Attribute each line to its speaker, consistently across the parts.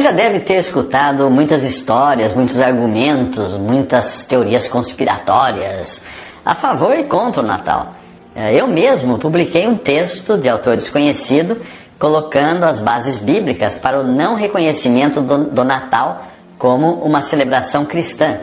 Speaker 1: já deve ter escutado muitas histórias, muitos argumentos, muitas teorias conspiratórias a favor e contra o Natal. Eu mesmo publiquei um texto de autor desconhecido colocando as bases bíblicas para o não reconhecimento do Natal como uma celebração cristã.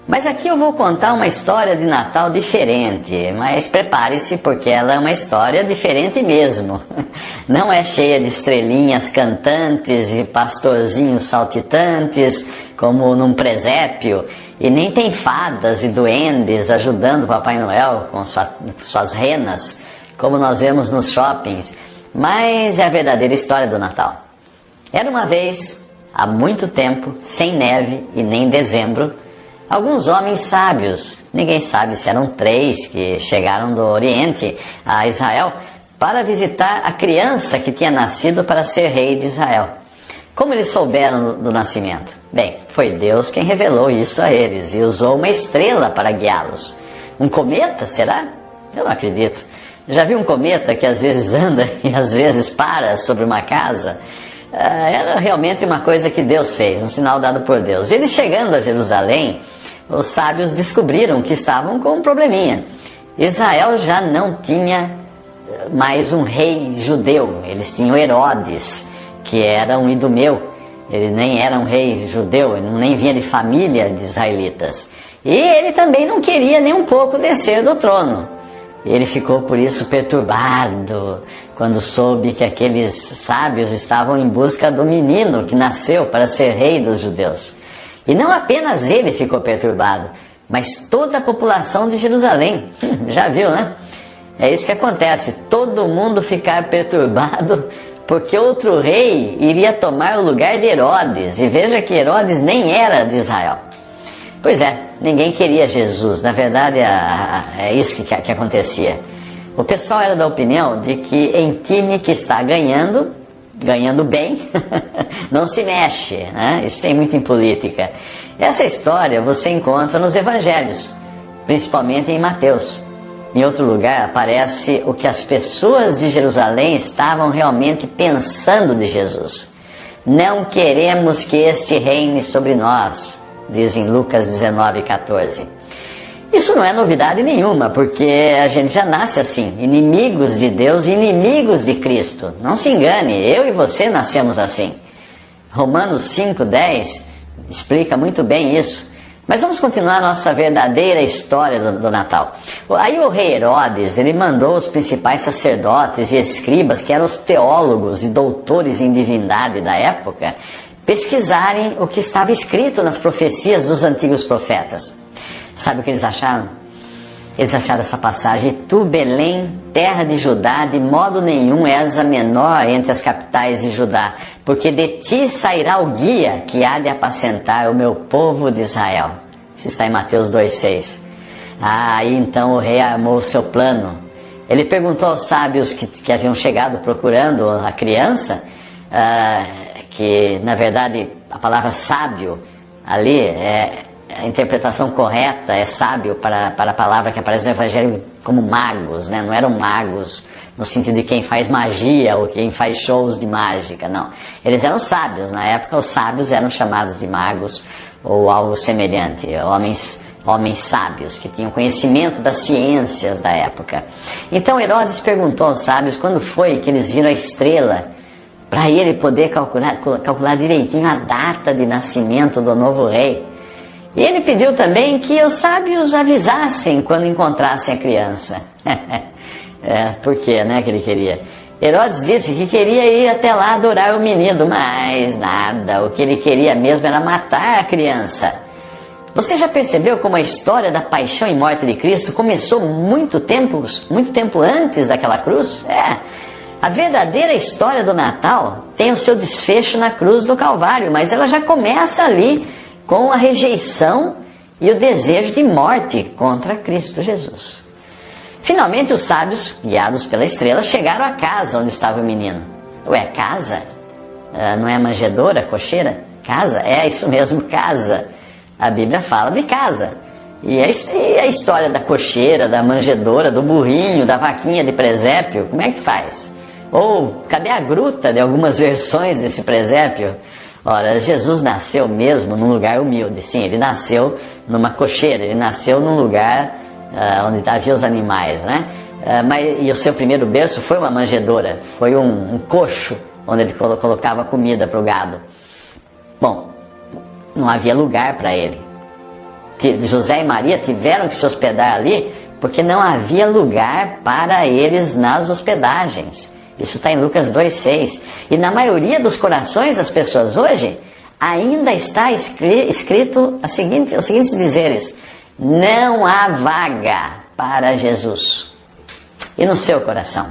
Speaker 1: Mas aqui eu vou contar uma história de Natal diferente, mas prepare-se porque ela é uma história diferente mesmo. Não é cheia de estrelinhas cantantes e pastorzinhos saltitantes, como num presépio, e nem tem fadas e duendes ajudando o Papai Noel com suas renas, como nós vemos nos shoppings, mas é a verdadeira história do Natal. Era uma vez, há muito tempo, sem neve e nem dezembro, alguns homens sábios, ninguém sabe se eram 3 que chegaram do Oriente a Israel para visitar a criança que tinha nascido para ser rei de Israel. Como eles souberam do nascimento? Bem, foi Deus quem revelou isso a eles e usou uma estrela para guiá-los. Um cometa, será? Eu não acredito. Já viu um cometa que às vezes anda e às vezes para sobre uma casa? Era realmente uma coisa que Deus fez, um sinal dado por Deus. Eles chegando a Jerusalém, os sábios descobriram que estavam com um probleminha. Israel já não tinha mais um rei judeu. Eles tinham Herodes, que era um idumeu. Ele nem era um rei judeu, ele nem vinha de família de israelitas. E ele também não queria nem um pouco descer do trono. Ele ficou por isso perturbado quando soube que aqueles sábios estavam em busca do menino que nasceu para ser rei dos judeus. E não apenas ele ficou perturbado, mas toda a população de Jerusalém. Já viu, né? É isso que acontece, todo mundo ficar perturbado porque outro rei iria tomar o lugar de Herodes. E veja que Herodes nem era de Israel. Pois é, ninguém queria Jesus, na verdade é isso que acontecia. O pessoal era da opinião de que em time que está ganhando bem, não se mexe, né? Isso tem muito em política. Essa história você encontra nos evangelhos, principalmente em Mateus. Em outro lugar aparece o que as pessoas de Jerusalém estavam realmente pensando de Jesus. Não queremos que este reine sobre nós, diz em Lucas 19:14. Isso não é novidade nenhuma, porque a gente já nasce assim, inimigos de Deus e inimigos de Cristo. Não se engane, eu e você nascemos assim. Romanos 5:10 explica muito bem isso. Mas vamos continuar a nossa verdadeira história do Natal. Aí o rei Herodes, ele mandou os principais sacerdotes e escribas, que eram os teólogos e doutores em divindade da época, pesquisarem o que estava escrito nas profecias dos antigos profetas. Sabe o que eles acharam? Eles acharam essa passagem: Tu, Belém, terra de Judá, de modo nenhum és a menor entre as capitais de Judá, porque de ti sairá o guia que há de apacentar o meu povo de Israel. Isso está em Mateus 2:6. Aí então o rei armou o seu plano. Ele perguntou aos sábios que haviam chegado procurando a criança, que na verdade a palavra sábio ali a interpretação correta é sábio para a palavra que aparece no Evangelho como magos, né? Não eram magos no sentido de quem faz magia ou quem faz shows de mágica, não. Eles eram sábios. Na época os sábios eram chamados de magos ou algo semelhante, homens sábios que tinham conhecimento das ciências da época. Então Herodes perguntou aos sábios quando foi que eles viram a estrela, para ele poder calcular direitinho a data de nascimento do novo rei. E ele pediu também que os sábios avisassem quando encontrassem a criança. Por quê, né, que ele queria? Herodes disse que queria ir até lá adorar o menino, mas nada, o que ele queria mesmo era matar a criança. Você já percebeu como a história da paixão e morte de Cristo começou muito tempo antes daquela cruz? A verdadeira história do Natal tem o seu desfecho na cruz do Calvário, mas ela já começa ali, com a rejeição e o desejo de morte contra Cristo Jesus. Finalmente os sábios, guiados pela estrela, chegaram à casa onde estava o menino. Ué, casa? Não é manjedoura, cocheira? Casa? É isso mesmo, casa. A Bíblia fala de casa. E a história da cocheira, da manjedoura, do burrinho, da vaquinha de presépio, como é que faz? Ou cadê a gruta de algumas versões desse presépio? Ora, Jesus nasceu mesmo num lugar humilde. Sim, ele nasceu numa cocheira, ele nasceu num lugar onde havia os animais, né? E o seu primeiro berço foi uma manjedoura, foi um coxo onde ele colocava comida para o gado. Bom, não havia lugar para ele. José e Maria tiveram que se hospedar ali porque não havia lugar para eles nas hospedagens. Isso está em Lucas 2,6. E na maioria dos corações das pessoas hoje, ainda está escrito os seguintes dizeres: não há vaga para Jesus. E no seu coração?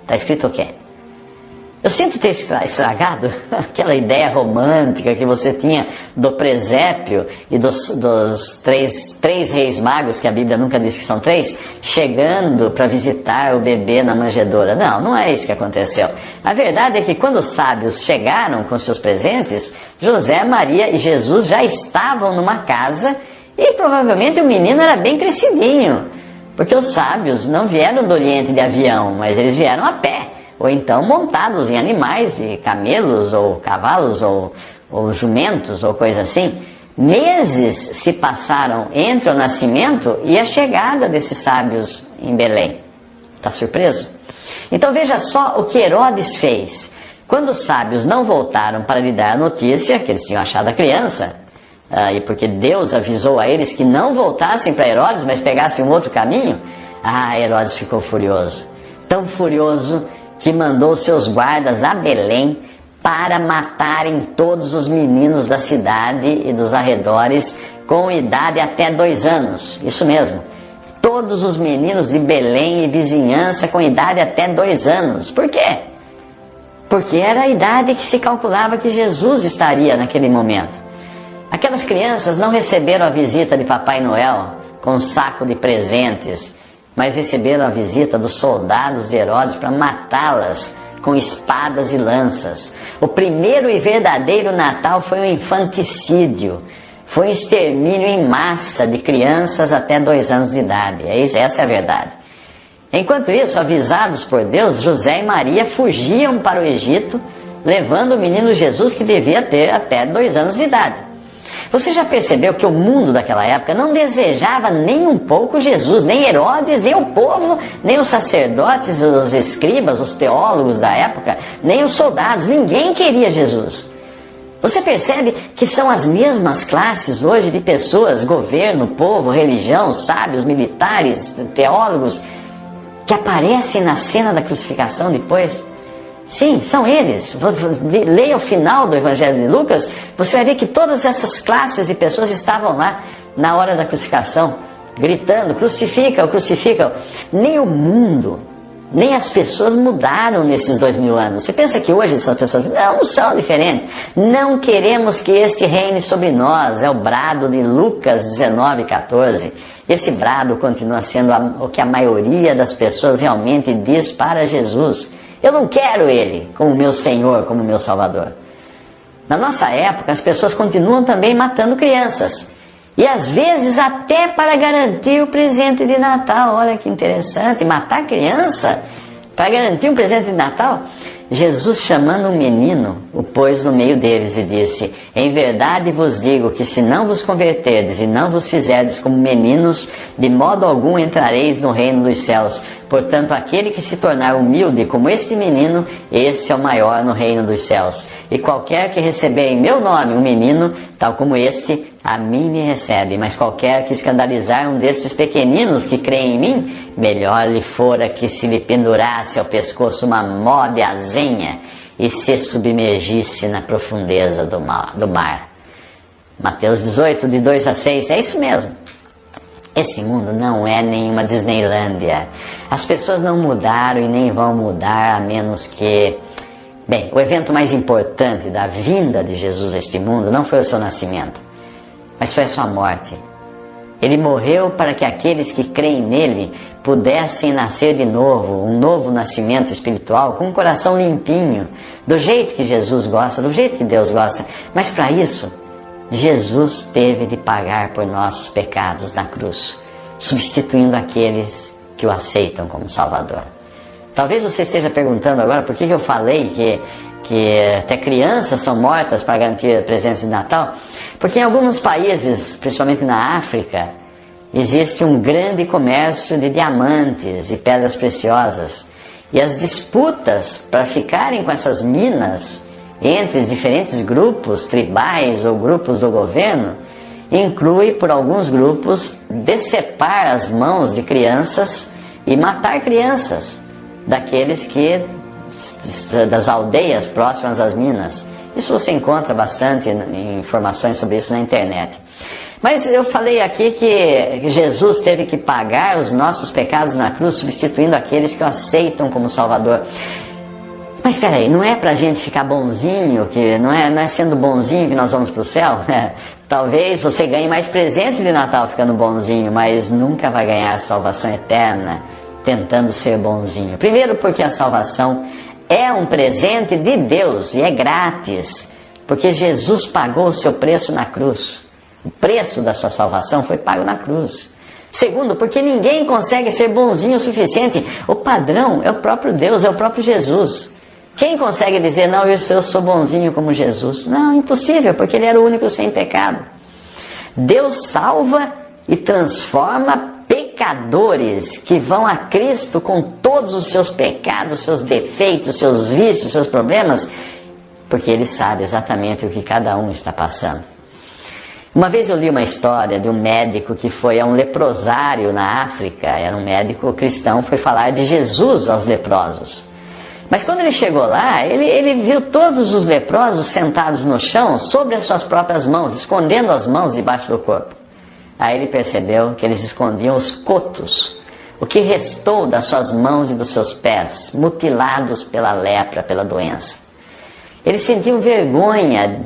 Speaker 1: Está escrito o quê? Eu sinto ter estragado aquela ideia romântica que você tinha do presépio e dos três reis magos, que a Bíblia nunca diz que são três, chegando para visitar o bebê na manjedoura. Não, não é isso que aconteceu. A verdade é que quando os sábios chegaram com seus presentes, José, Maria e Jesus já estavam numa casa e provavelmente o menino era bem crescidinho, porque os sábios não vieram do Oriente de avião, mas eles vieram a pé, ou então montados em animais, de camelos, ou cavalos, ou jumentos, ou coisa assim. Meses se passaram entre o nascimento e a chegada desses sábios em Belém. Está surpreso? Então veja só o que Herodes fez. Quando os sábios não voltaram para lhe dar a notícia que eles tinham achado a criança, e porque Deus avisou a eles que não voltassem para Herodes, mas pegassem um outro caminho, Herodes ficou furioso. Tão furioso que mandou seus guardas a Belém para matarem todos os meninos da cidade e dos arredores com idade até 2 anos. Isso mesmo, todos os meninos de Belém e vizinhança com idade até 2 anos. Por quê? Porque era a idade que se calculava que Jesus estaria naquele momento. Aquelas crianças não receberam a visita de Papai Noel com um saco de presentes, mas receberam a visita dos soldados de Herodes para matá-las com espadas e lanças. O primeiro e verdadeiro Natal foi um infanticídio, foi um extermínio em massa de crianças até 2 anos de idade. Essa é a verdade. Enquanto isso, avisados por Deus, José e Maria fugiam para o Egito, levando o menino Jesus, que devia ter até 2 anos de idade. Você já percebeu que o mundo daquela época não desejava nem um pouco Jesus, nem Herodes, nem o povo, nem os sacerdotes, os escribas, os teólogos da época, nem os soldados, ninguém queria Jesus. Você percebe que são as mesmas classes hoje de pessoas, governo, povo, religião, sábios, militares, teólogos, que aparecem na cena da crucificação depois? Sim, são eles. Leia o final do Evangelho de Lucas, você vai ver que todas essas classes de pessoas estavam lá na hora da crucificação, gritando: crucifica-o, crucifica-o. Nem o mundo, nem as pessoas mudaram nesses 2000 anos. Você pensa que hoje essas pessoas não são diferentes? Não queremos que este reine sobre nós. É o brado de Lucas 19:14. Esse brado continua sendo o que a maioria das pessoas realmente diz para Jesus. Eu não quero Ele como meu Senhor, como meu Salvador. Na nossa época, as pessoas continuam também matando crianças. E às vezes até para garantir o presente de Natal. Olha que interessante, matar criança para garantir um presente de Natal. Jesus, chamando um menino, o pôs no meio deles e disse: em verdade vos digo que se não vos converterdes e não vos fizerdes como meninos, de modo algum entrareis no reino dos céus. Portanto, aquele que se tornar humilde como este menino, esse é o maior no reino dos céus. E qualquer que receber em meu nome um menino, tal como este, a mim me recebe. Mas qualquer que escandalizar um destes pequeninos que creem em mim, melhor lhe fora que se lhe pendurasse ao pescoço uma mó de azenha e se submergisse na profundeza do mar. Mateus 18, de 2-6, é isso mesmo. Esse mundo não é nenhuma Disneylândia. As pessoas não mudaram e nem vão mudar, a menos que... Bem, o evento mais importante da vinda de Jesus a este mundo não foi o seu nascimento, mas foi a sua morte. Ele morreu para que aqueles que creem nele pudessem nascer de novo, um novo nascimento espiritual, com um coração limpinho, do jeito que Jesus gosta, do jeito que Deus gosta. Mas para isso, Jesus teve de pagar por nossos pecados na cruz, substituindo aqueles que o aceitam como Salvador. Talvez você esteja perguntando agora por que eu falei que até crianças são mortas para garantir presentes de Natal, porque em alguns países, principalmente na África, existe um grande comércio de diamantes e pedras preciosas. E as disputas para ficarem com essas minas entre os diferentes grupos tribais ou grupos do governo inclui, por alguns grupos, decepar as mãos de crianças e matar crianças daqueles que das aldeias próximas às minas. Isso você encontra bastante informações sobre isso na internet. Mas eu falei aqui que Jesus teve que pagar os nossos pecados na cruz, substituindo aqueles que o aceitam como Salvador. Mas espera aí, não é pra gente ficar bonzinho, que não é sendo bonzinho que nós vamos pro céu? Talvez você ganhe mais presentes de Natal ficando bonzinho, mas nunca vai ganhar a salvação eterna tentando ser bonzinho. Primeiro porque a salvação é um presente de Deus e é grátis, porque Jesus pagou o seu preço na cruz. O preço da sua salvação foi pago na cruz. Segundo, porque ninguém consegue ser bonzinho o suficiente. O padrão é o próprio Deus, é o próprio Jesus. Quem consegue dizer, não, eu sou bonzinho como Jesus? Não, impossível, porque ele era o único sem pecado. Deus salva e transforma pecadores que vão a Cristo com todos os seus pecados, seus defeitos, seus vícios, seus problemas, porque ele sabe exatamente o que cada um está passando. Uma vez eu li uma história de um médico que foi a um leprosário na África, era um médico cristão, foi falar de Jesus aos leprosos. Mas quando ele chegou lá, ele viu todos os leprosos sentados no chão, sobre as suas próprias mãos, escondendo as mãos debaixo do corpo. Aí ele percebeu que eles escondiam os cotos, o que restou das suas mãos e dos seus pés, mutilados pela lepra, pela doença. Eles sentiam vergonha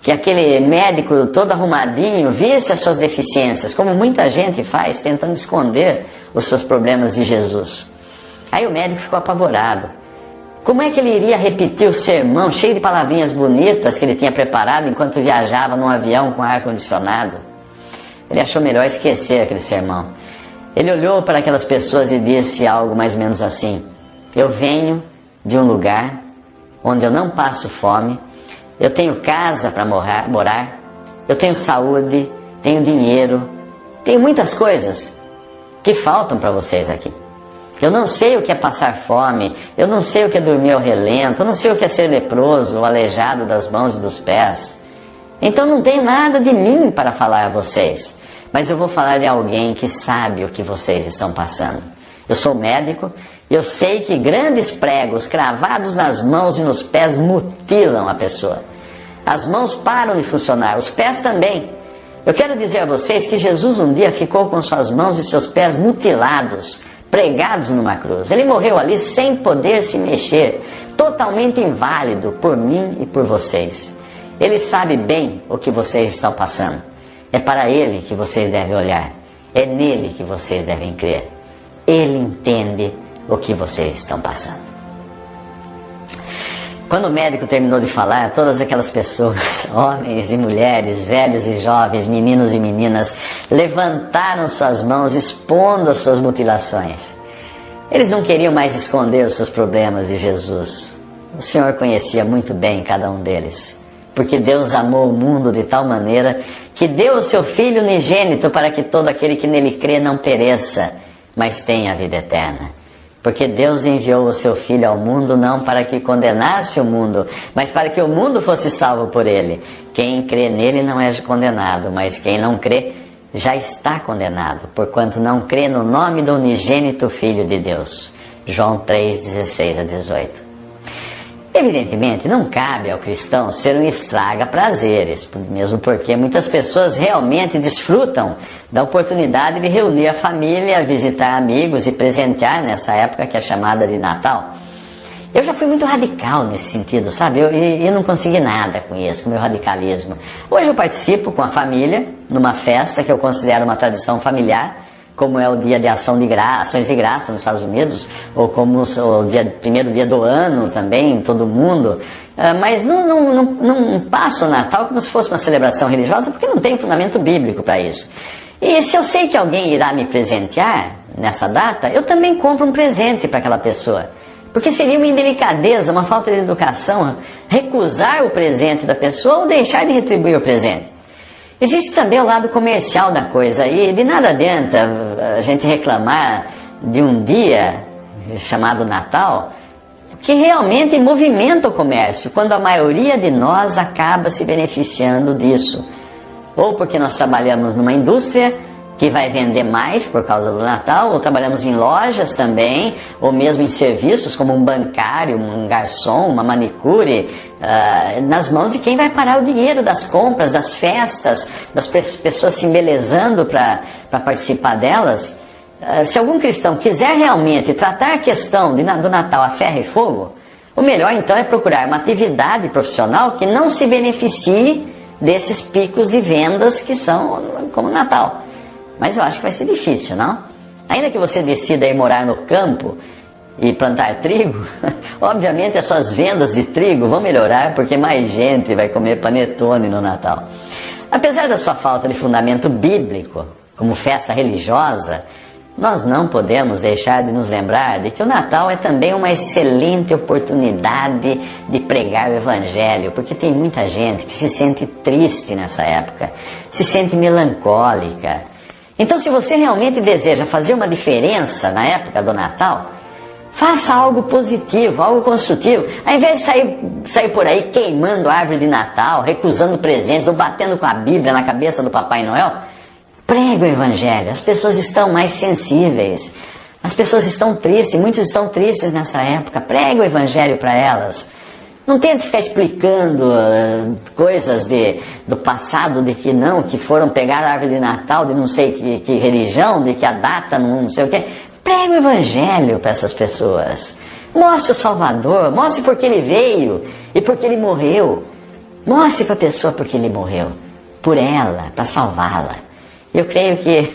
Speaker 1: que aquele médico todo arrumadinho visse as suas deficiências, como muita gente faz, tentando esconder os seus problemas de Jesus. Aí o médico ficou apavorado. Como é que ele iria repetir o sermão cheio de palavrinhas bonitas que ele tinha preparado enquanto viajava num avião com ar-condicionado? Ele achou melhor esquecer aquele sermão. Ele olhou para aquelas pessoas e disse algo mais ou menos assim: eu venho de um lugar onde eu não passo fome, eu tenho casa para morar, eu tenho saúde, tenho dinheiro, tenho muitas coisas que faltam para vocês aqui. Eu não sei o que é passar fome, eu não sei o que é dormir ao relento, eu não sei o que é ser leproso ou aleijado das mãos e dos pés. Então não tenho nada de mim para falar a vocês, mas eu vou falar de alguém que sabe o que vocês estão passando. Eu sou médico e eu sei que grandes pregos cravados nas mãos e nos pés mutilam a pessoa. As mãos param de funcionar, os pés também. Eu quero dizer a vocês que Jesus um dia ficou com suas mãos e seus pés mutilados, pregados numa cruz. Ele morreu ali sem poder se mexer, totalmente inválido por mim e por vocês. Ele sabe bem o que vocês estão passando. É para Ele que vocês devem olhar. É nele que vocês devem crer. Ele entende o que vocês estão passando. Quando o médico terminou de falar, todas aquelas pessoas, homens e mulheres, velhos e jovens, meninos e meninas, levantaram suas mãos expondo as suas mutilações. Eles não queriam mais esconder os seus problemas de Jesus. O Senhor conhecia muito bem cada um deles. Porque Deus amou o mundo de tal maneira que deu o seu Filho unigênito para que todo aquele que nele crê não pereça, mas tenha a vida eterna. Porque Deus enviou o seu Filho ao mundo não para que condenasse o mundo, mas para que o mundo fosse salvo por ele. Quem crê nele não é condenado, mas quem não crê já está condenado, porquanto não crê no nome do unigênito Filho de Deus. João 3, 16 a 18. Evidentemente, não cabe ao cristão ser um estraga-prazeres, mesmo porque muitas pessoas realmente desfrutam da oportunidade de reunir a família, visitar amigos e presentear nessa época que é chamada de Natal. Eu já fui muito radical nesse sentido, sabe? Eu não consegui nada com isso, com o meu radicalismo. Hoje eu participo com a família numa festa que eu considero uma tradição familiar, como é o dia de ações de graça nos Estados Unidos, ou como o primeiro dia do ano também, em todo mundo. Mas não passo o Natal como se fosse uma celebração religiosa, porque não tem fundamento bíblico para isso. E se eu sei que alguém irá me presentear nessa data, eu também compro um presente para aquela pessoa. Porque seria uma indelicadeza, uma falta de educação, recusar o presente da pessoa ou deixar de retribuir o presente. Existe também o lado comercial da coisa, e de nada adianta a gente reclamar de um dia chamado Natal, que realmente movimenta o comércio, quando a maioria de nós acaba se beneficiando disso. Ou porque nós trabalhamos numa indústria que vai vender mais por causa do Natal, ou trabalhamos em lojas também, ou mesmo em serviços como um bancário, um garçom, uma manicure, nas mãos de quem vai parar o dinheiro das compras, das festas, das pessoas se embelezando para participar delas. Se algum cristão quiser realmente tratar a questão do Natal a ferro e fogo, o melhor então é procurar uma atividade profissional que não se beneficie desses picos de vendas que são como o Natal. Mas eu acho que vai ser difícil, não? Ainda que você decida ir morar no campo e plantar trigo, obviamente as suas vendas de trigo vão melhorar porque mais gente vai comer panetone no Natal. Apesar da sua falta de fundamento bíblico, como festa religiosa, nós não podemos deixar de nos lembrar de que o Natal é também uma excelente oportunidade de pregar o Evangelho, porque tem muita gente que se sente triste nessa época, se sente melancólica. Então, se você realmente deseja fazer uma diferença na época do Natal, faça algo positivo, algo construtivo. Ao invés de sair por aí queimando a árvore de Natal, recusando presentes ou batendo com a Bíblia na cabeça do Papai Noel, pregue o Evangelho. As pessoas estão mais sensíveis, as pessoas estão tristes, muitos estão tristes nessa época. Pregue o Evangelho para elas. Não tente ficar explicando coisas do passado, de que não, que foram pegar a árvore de Natal de não sei que religião, de que a data não sei o quê. Pregue o Evangelho para essas pessoas. Mostre o Salvador, mostre porque ele veio e porque ele morreu. Mostre para a pessoa porque ele morreu, por ela, para salvá-la. Eu creio que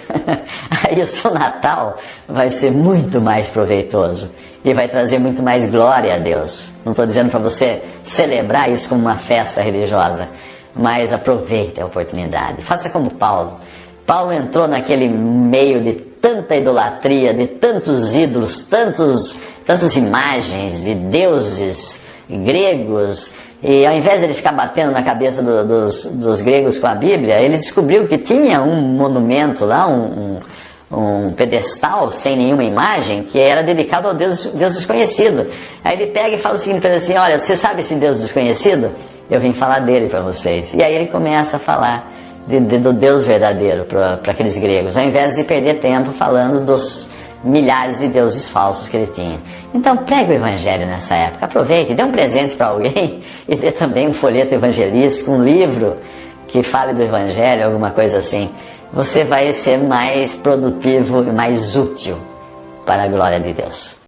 Speaker 1: aí o seu Natal vai ser muito mais proveitoso e vai trazer muito mais glória a Deus. Não estou dizendo para você celebrar isso como uma festa religiosa, mas aproveite a oportunidade. Faça como Paulo. Paulo entrou naquele meio de tanta idolatria, de tantos ídolos, tantas imagens de deuses gregos, e ao invés de ele ficar batendo na cabeça dos gregos com a Bíblia, ele descobriu que tinha um monumento lá, um pedestal sem nenhuma imagem, que era dedicado ao Deus desconhecido. Aí ele pega e fala o seguinte para ele assim: olha, você sabe esse Deus desconhecido? Eu vim falar dele para vocês. E aí ele começa a falar do Deus verdadeiro para aqueles gregos, ao invés de perder tempo falando dos milhares de deuses falsos que ele tinha. Então pregue o Evangelho nessa época, aproveite, dê um presente para alguém e dê também um folheto evangelístico, um livro que fale do Evangelho, alguma coisa assim. Você vai ser mais produtivo e mais útil para a glória de Deus.